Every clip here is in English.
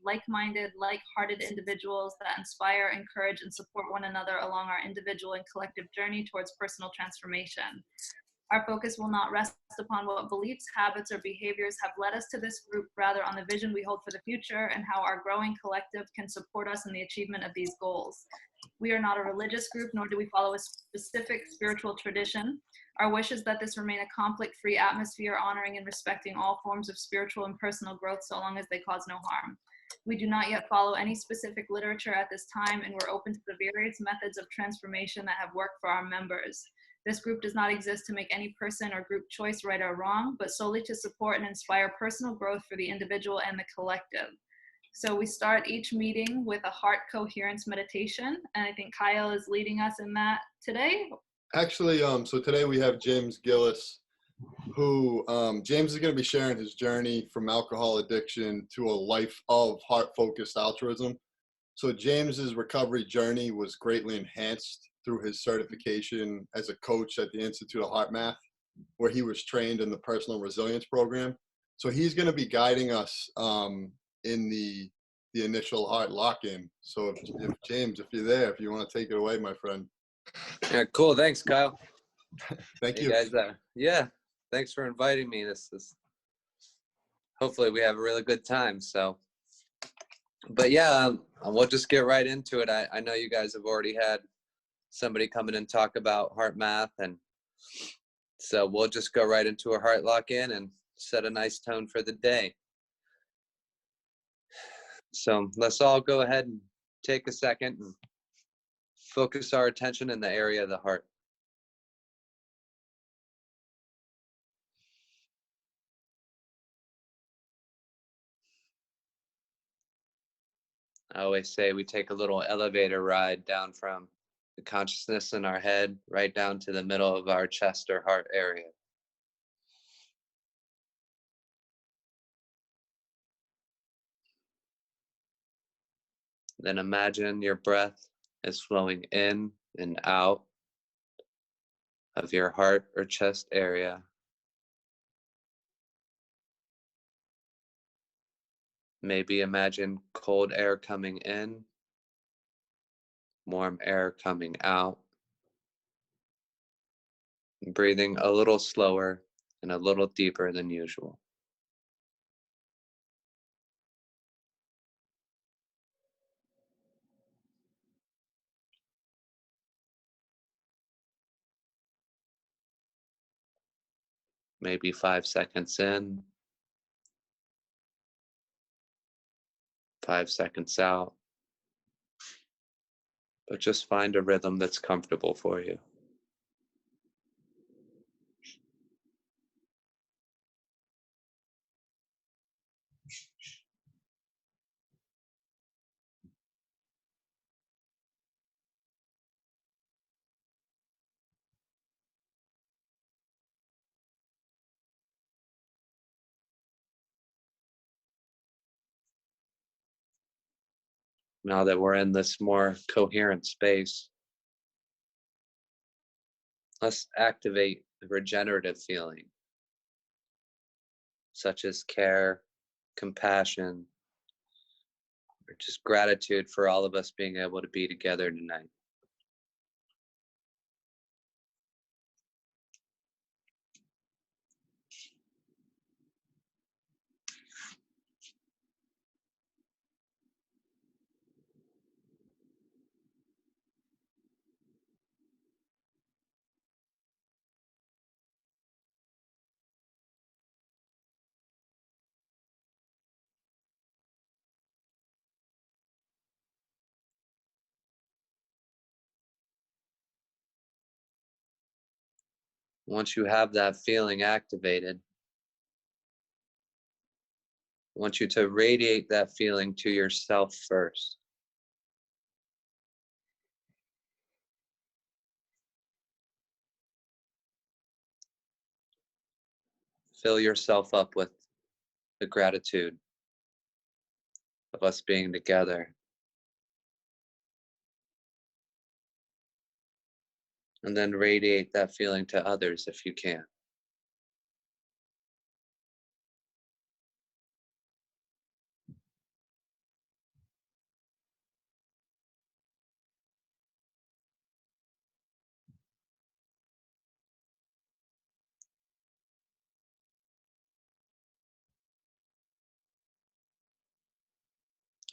like-minded, like-hearted individuals that inspire, encourage, and support one another along our individual and collective journey towards personal transformation. Our focus will not rest upon what beliefs, habits, or behaviors have led us to this group, rather on the vision we hold for the future and how our growing collective can support us in the achievement of these goals. We are not a religious group, nor do we follow a specific spiritual tradition. Our wish is that this remain a conflict-free atmosphere, honoring and respecting all forms of spiritual and personal growth so long as they cause no harm. We do not yet follow any specific literature at this time, and we're open to the various methods of transformation that have worked for our members. This group does not exist to make any person or group choice right or wrong, but solely to support and inspire personal growth for the individual and the collective. So we start each meeting with a heart coherence meditation, and I think Kyle is leading us in that today. Actually, so today we have James Gillis, who James is going to be sharing his journey from alcohol addiction to a life of heart-focused altruism. So James's recovery journey was greatly enhanced through his certification as a coach at the Institute of Heart Math, where he was trained in the personal resilience program. So he's going to be guiding us in the initial heart lock-in. So if James, if you're there, if you want to take it away, my friend. Yeah, cool. Thanks, Kyle. Thank you. Guys, yeah, thanks for inviting me. This is hopefully we have a really good time. So, but yeah, we'll just get right into it. I know you guys have already had somebody come in and talk about heart math, and so we'll just go right into a heart lock-in and set a nice tone for the day. So let's all go ahead and take a second and focus our attention in the area of the heart. I always say we take a little elevator ride down from the consciousness in our head right down to the middle of our chest or heart area. Then imagine your breath is flowing in and out of your heart or chest area. Maybe imagine cold air coming in, warm air coming out. Breathing a little slower and a little deeper than usual. Maybe 5 seconds in, 5 seconds out, but just find a rhythm that's comfortable for you. Now that we're in this more coherent space, let's activate the regenerative feeling, such as care, compassion, or just gratitude for all of us being able to be together tonight. Once you have that feeling activated, I want you to radiate that feeling to yourself first. Fill yourself up with the gratitude of us being together. And then radiate that feeling to others if you can.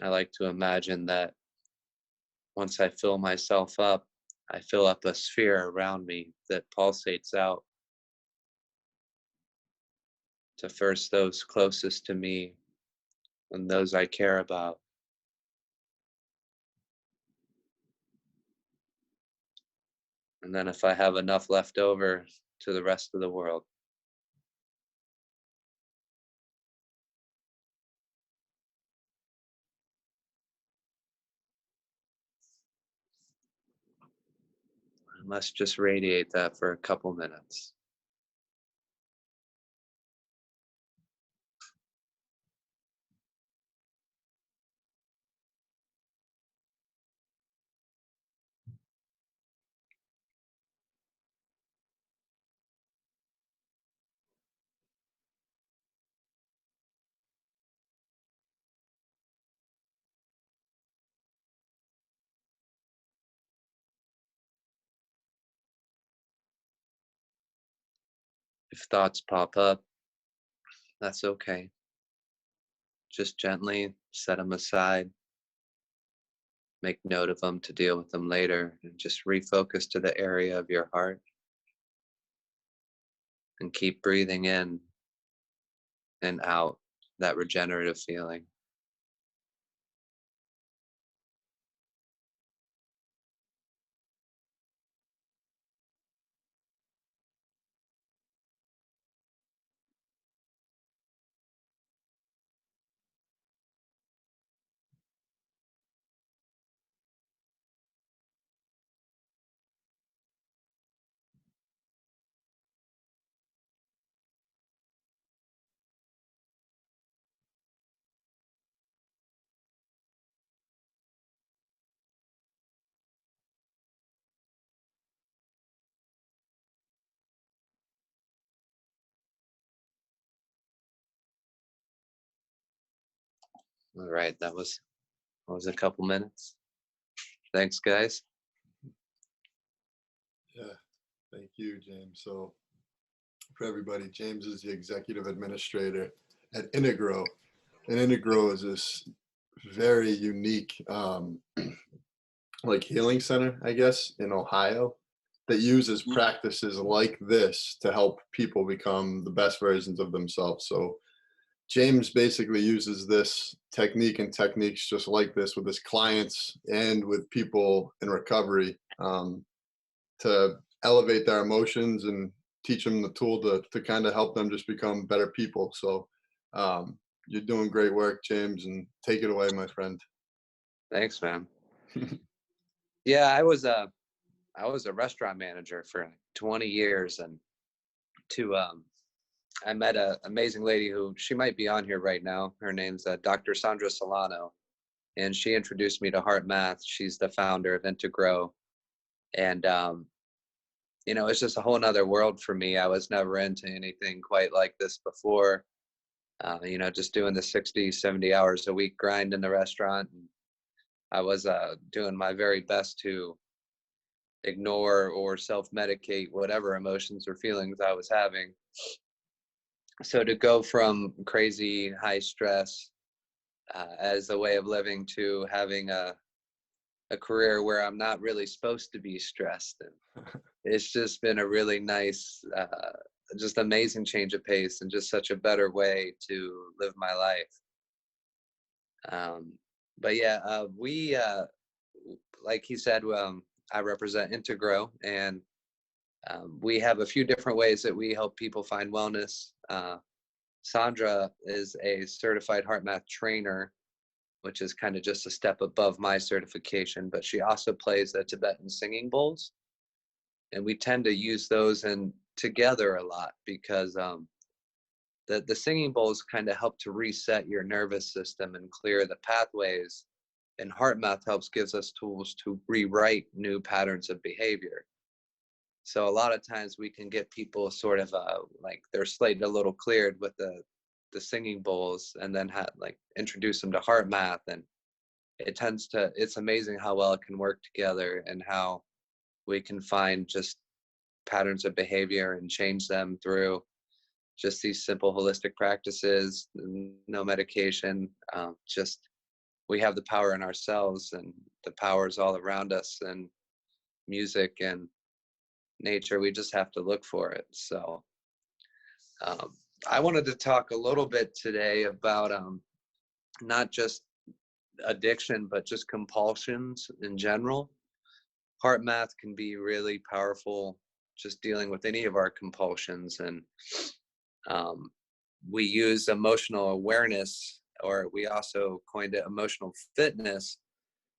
I like to imagine that once I fill myself up, I fill up a sphere around me that pulsates out to first those closest to me and those I care about. And then if I have enough left over, to the rest of the world. And let's just radiate that for a couple minutes. If thoughts pop up, that's okay. Just gently set them aside, make note of them to deal with them later, and just refocus to the area of your heart and keep breathing in and out that regenerative feeling. All right, that was a couple minutes. Thanks, guys. Yeah, thank you, James. So for everybody, James is the Executive Administrator at Integro. And Integro is this very unique like healing center, I guess, in Ohio that uses practices like this to help people become the best versions of themselves. So James basically uses this technique and techniques just like this with his clients and with people in recovery to elevate their emotions and teach them the tool to kind of help them just become better people. So you're doing great work, James, and take it away, my friend. Thanks, man. Yeah, I was a restaurant manager for 20 years, and I met an amazing lady who she might be on here right now. Her name's Dr. Sandra Solano, and she introduced me to Heart Math. She's the founder of Integro, and it's just a whole nother world for me. I was never into anything quite like this before. Just doing the 60, 70 hours a week grind in the restaurant. And I was doing my very best to ignore or self-medicate whatever emotions or feelings I was having. So to go from crazy high stress as a way of living to having a career where I'm not really supposed to be stressed, and it's just been a really nice, just amazing change of pace and just such a better way to live my life. But yeah, we, like he said, I represent Integro, and we have a few different ways that we help people find wellness. Sandra is a certified heart math trainer, which is kind of just a step above my certification, but she also plays the Tibetan singing bowls. And we tend to use those together a lot because the singing bowls kind of help to reset your nervous system and clear the pathways. And heart math gives us tools to rewrite new patterns of behavior. So a lot of times we can get people sort of like their slate a little cleared with the singing bowls, and then introduce them to heart math, and it's amazing how well it can work together and how we can find just patterns of behavior and change them through just these simple holistic practices, no medication, just we have the power in ourselves, and the power is all around us, and music and nature, we just have to look for it. So I wanted to talk a little bit today about not just addiction, but just compulsions in general. Heart math can be really powerful, just dealing with any of our compulsions. And we use emotional awareness, or we also coined it emotional fitness,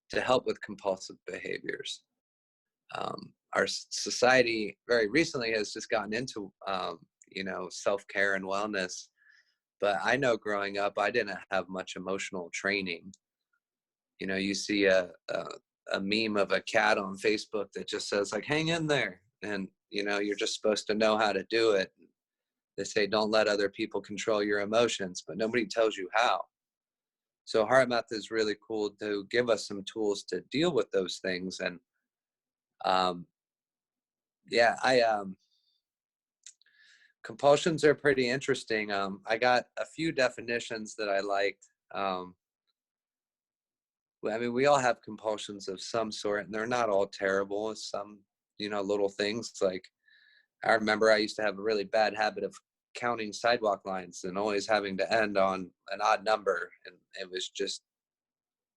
to help with compulsive behaviors. Our society very recently has just gotten into, self-care and wellness. But I know growing up, I didn't have much emotional training. You see a meme of a cat on Facebook that just says, like, hang in there. And, you're just supposed to know how to do it. They say, don't let other people control your emotions, but nobody tells you how. So heart math is really cool to give us some tools to deal with those things. And compulsions are pretty interesting. I got a few definitions that I liked. We all have compulsions of some sort, and they're not all terrible. Some, little things, like I remember I used to have a really bad habit of counting sidewalk lines and always having to end on an odd number. And it was just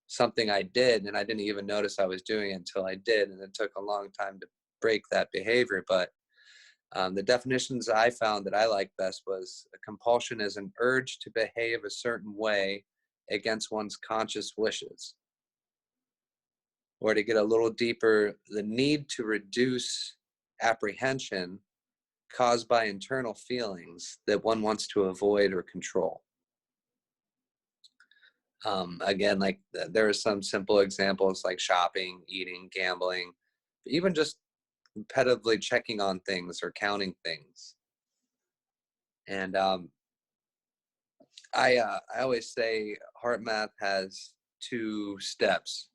something I did, and I didn't even notice I was doing it until I did. And it took a long time to break that behavior. But the definitions I found that I liked best was: a compulsion is an urge to behave a certain way against one's conscious wishes. Or to get a little deeper, the need to reduce apprehension caused by internal feelings that one wants to avoid or control. Again, like there are some simple examples like shopping, eating, gambling, even just repetitively checking on things or counting things. And I always say heart math has two steps.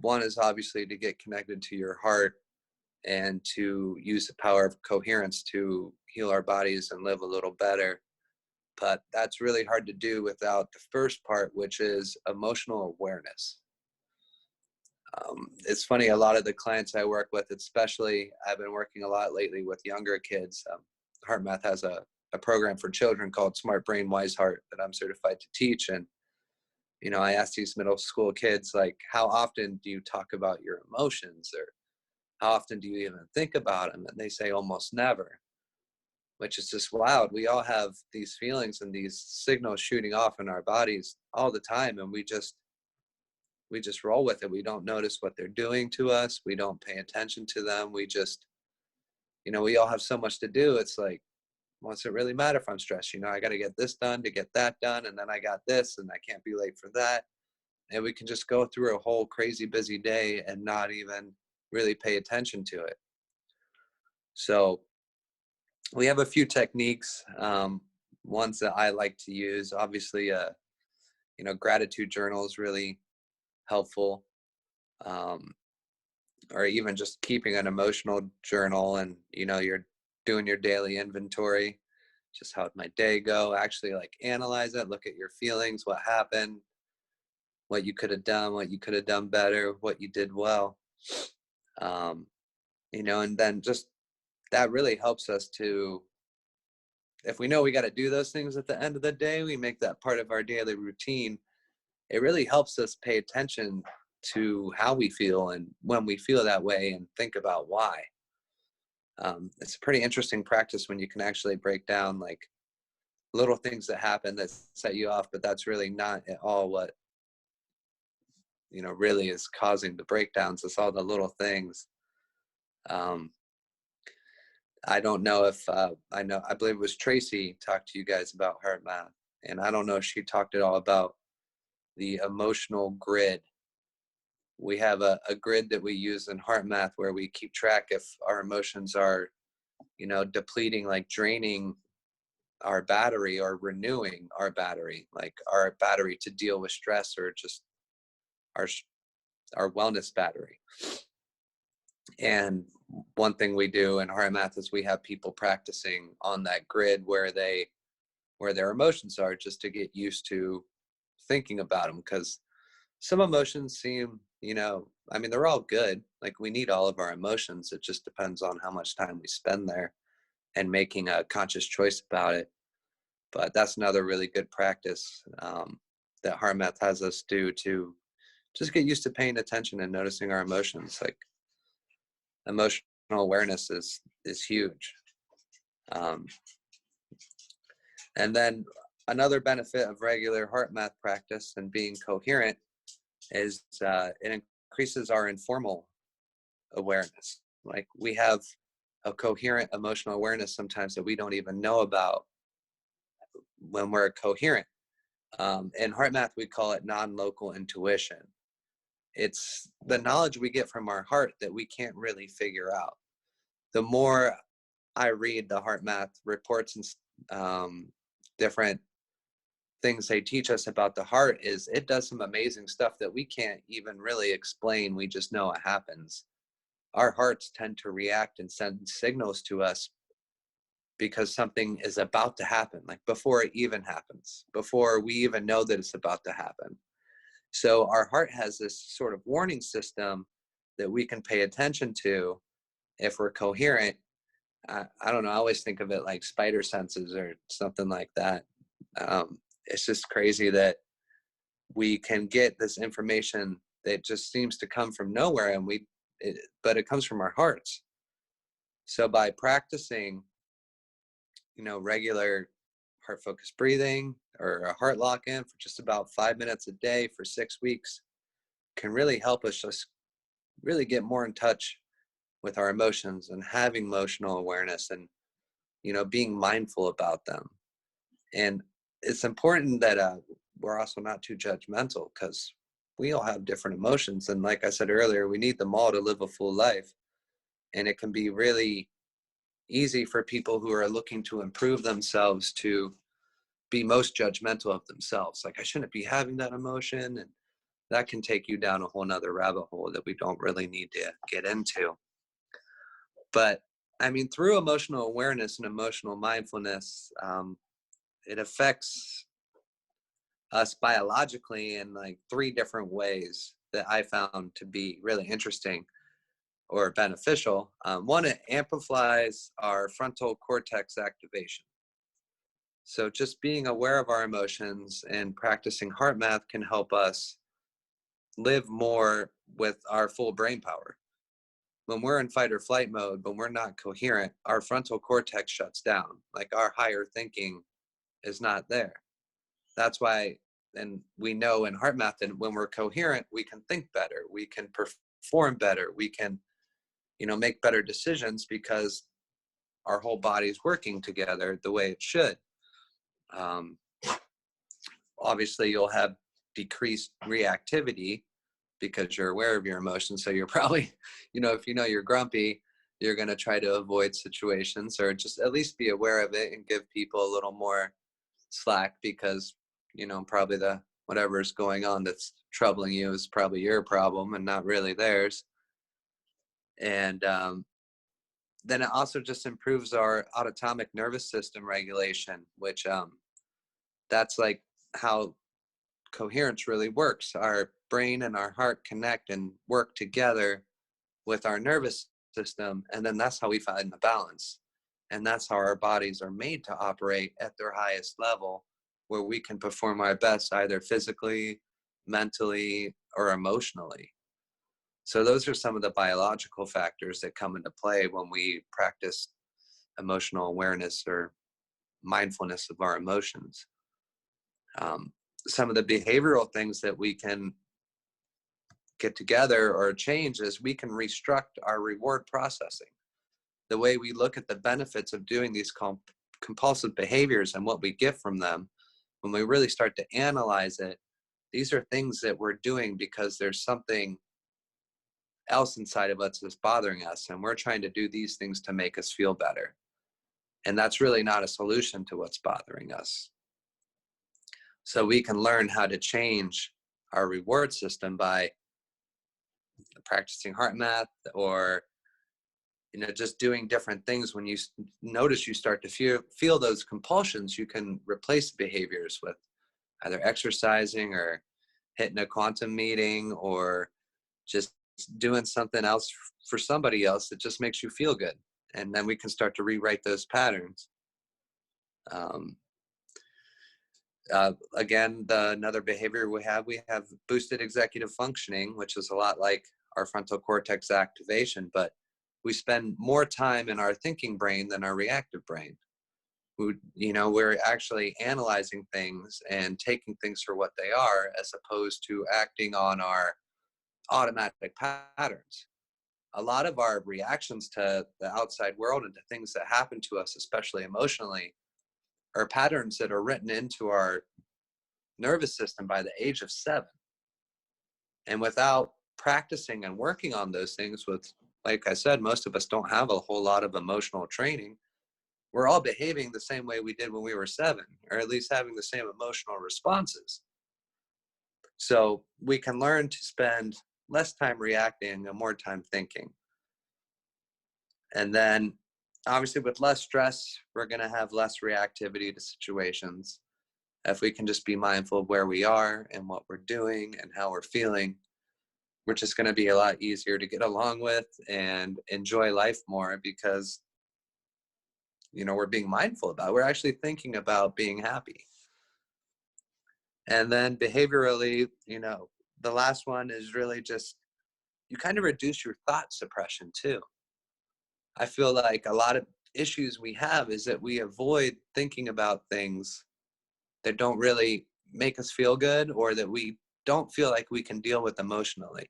One is obviously to get connected to your heart and to use the power of coherence to heal our bodies and live a little better. But that's really hard to do without the first part, which is emotional awareness. It's funny, a lot of the clients I work with, especially I've been working a lot lately with younger kids. Heart Math has a program for children called Smart Brain Wise Heart that I'm certified to teach. And, I ask these middle school kids, like, how often do you talk about your emotions, or how often do you even think about them? And they say almost never, which is just wild. We all have these feelings and these signals shooting off in our bodies all the time, and we just roll with it. We don't notice what they're doing to us. We don't pay attention to them. We just, we all have so much to do. It's like, what's it really matter if I'm stressed? I got to get this done to get that done, and then I got this, and I can't be late for that. And we can just go through a whole crazy busy day and not even really pay attention to it. So we have a few techniques, ones that I like to use. Obviously, gratitude journal is really helpful, or even just keeping an emotional journal, and you're doing your daily inventory. Just how'd my day go? Actually, like, analyze it, look at your feelings, what happened, what you could have done, what you could have done better, what you did well. And then just that really helps us to, if we know we got to do those things at the end of the day, we make that part of our daily routine. It really helps us pay attention to how we feel and when we feel that way, and think about why. It's a pretty interesting practice when you can actually break down, like, little things that happen that set you off, but that's really not at all what, really is causing the breakdowns. It's all the little things. I don't know if, I believe it was Tracy talked to you guys about heart math, and I don't know if she talked at all about the emotional grid. We have a grid that we use in heart math where we keep track if our emotions are, depleting, like draining our battery, or renewing our battery, like our battery to deal with stress, or just our wellness battery. And one thing we do in heart math is we have people practicing on that grid where their emotions are, just to get used to thinking about them. Because some emotions seem, I mean, they're all good. Like, we need all of our emotions. It just depends on how much time we spend there and making a conscious choice about it. But that's another really good practice that HeartMath has us do, to just get used to paying attention and noticing our emotions. Like, emotional awareness is huge. And then another benefit of regular HeartMath practice and being coherent is it increases our informal awareness. Like, we have a coherent emotional awareness sometimes that we don't even know about when we're coherent. In HeartMath, we call it non-local intuition. It's the knowledge we get from our heart that we can't really figure out. The more I read the HeartMath reports and different things they teach us about the heart, is it does some amazing stuff that we can't even really explain. We just know it happens. Our hearts tend to react and send signals to us because something is about to happen, like before it even happens, before we even know that it's about to happen. So our heart has this sort of warning system that we can pay attention to if we're coherent. I don't know, I always think of it like spider senses or something like that. It's just crazy that we can get this information that just seems to come from nowhere, and but it comes from our hearts. So by practicing, regular heart focused breathing or a heart lock-in for just about 5 minutes a day for 6 weeks can really help us just really get more in touch with our emotions and having emotional awareness and, being mindful about them. And it's important that we're also not too judgmental, because we all have different emotions. And like I said earlier, we need them all to live a full life. And it can be really easy for people who are looking to improve themselves to be most judgmental of themselves. Like, I shouldn't be having that emotion. And that can take you down a whole nother rabbit hole that we don't really need to get into. But I mean, through emotional awareness and emotional mindfulness, it affects us biologically in like 3 different ways that I found to be really interesting or beneficial. One, it amplifies our frontal cortex activation. So just being aware of our emotions and practicing HeartMath can help us live more with our full brain power. When we're in fight or flight mode, when we're not coherent, our frontal cortex shuts down. Like, our higher thinking is not there. That's why, and we know in HeartMath that when we're coherent, we can think better, we can perform better, we can, make better decisions, because our whole body's working together the way it should. Obviously, you'll have decreased reactivity because you're aware of your emotions. So you're probably, if you're grumpy, you're going to try to avoid situations, or just at least be aware of it and give people a little more slack, because, probably whatever is going on that's troubling you is probably your problem and not really theirs. And then it also just improves our autonomic nervous system regulation, which that's like how coherence really works. Our brain and our heart connect and work together with our nervous system, and then that's how we find the balance. And that's how our bodies are made to operate at their highest level, where we can perform our best either physically, mentally, or emotionally. So those are some of the biological factors that come into play when we practice emotional awareness or mindfulness of our emotions. Some of the behavioral things that we can get together or change is we can restructure our reward processing. The way we look at the benefits of doing these compulsive behaviors and what we get from them, when we really start to analyze it, these are things that we're doing because there's something else inside of us that's bothering us, and we're trying to do these things to make us feel better. And that's really not a solution to what's bothering us. So we can learn how to change our reward system by practicing HeartMath, or just doing different things. When you notice you start to feel those compulsions, you can replace behaviors with either exercising or hitting a quantum meeting or just doing something else for somebody else that just makes you feel good. And then we can start to rewrite those patterns. Again, another behavior we have boosted executive functioning, which is a lot like our frontal cortex activation, but we spend more time in our thinking brain than our reactive brain. We're actually analyzing things and taking things for what they are, as opposed to acting on our automatic patterns. A lot of our reactions to the outside world and to things that happen to us, especially emotionally, are patterns that are written into our nervous system by the age of 7. And without practicing and working on those things like I said, most of us don't have a whole lot of emotional training. We're all behaving the same way we did when we were 7, or at least having the same emotional responses. So we can learn to spend less time reacting and more time thinking. And then obviously with less stress, we're going to have less reactivity to situations. If we can just be mindful of where we are and what we're doing and how we're feeling, we're just going to be a lot easier to get along with and enjoy life more, because we're being mindful about it. We're actually thinking about being happy. And then behaviorally, the last one is really just, you kind of reduce your thought suppression too. I feel like a lot of issues we have is that we avoid thinking about things that don't really make us feel good, or that we don't feel like we can deal with emotionally.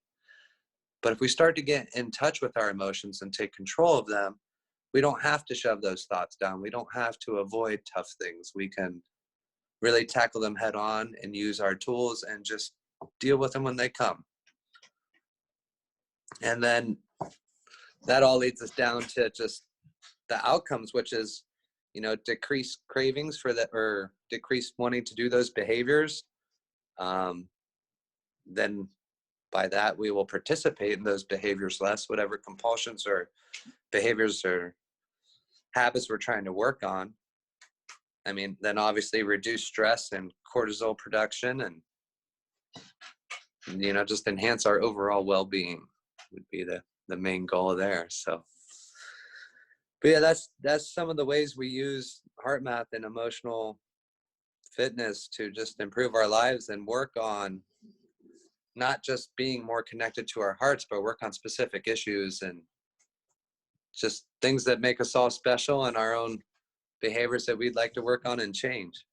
But if we start to get in touch with our emotions and take control of them, we don't have to shove those thoughts down. We don't have to avoid tough things. We can really tackle them head on and use our tools and just deal with them when they come. And then that all leads us down to just the outcomes, which is, decreased cravings or decreased wanting to do those behaviors. Then by that, we will participate in those behaviors less, whatever compulsions or behaviors or habits we're trying to work on. Then obviously reduce stress and cortisol production, and just enhance our overall well-being would be the main goal there. So, but yeah, that's some of the ways we use HeartMath and emotional fitness to just improve our lives and work on not just being more connected to our hearts, but work on specific issues and just things that make us all special and our own behaviors that we'd like to work on and change.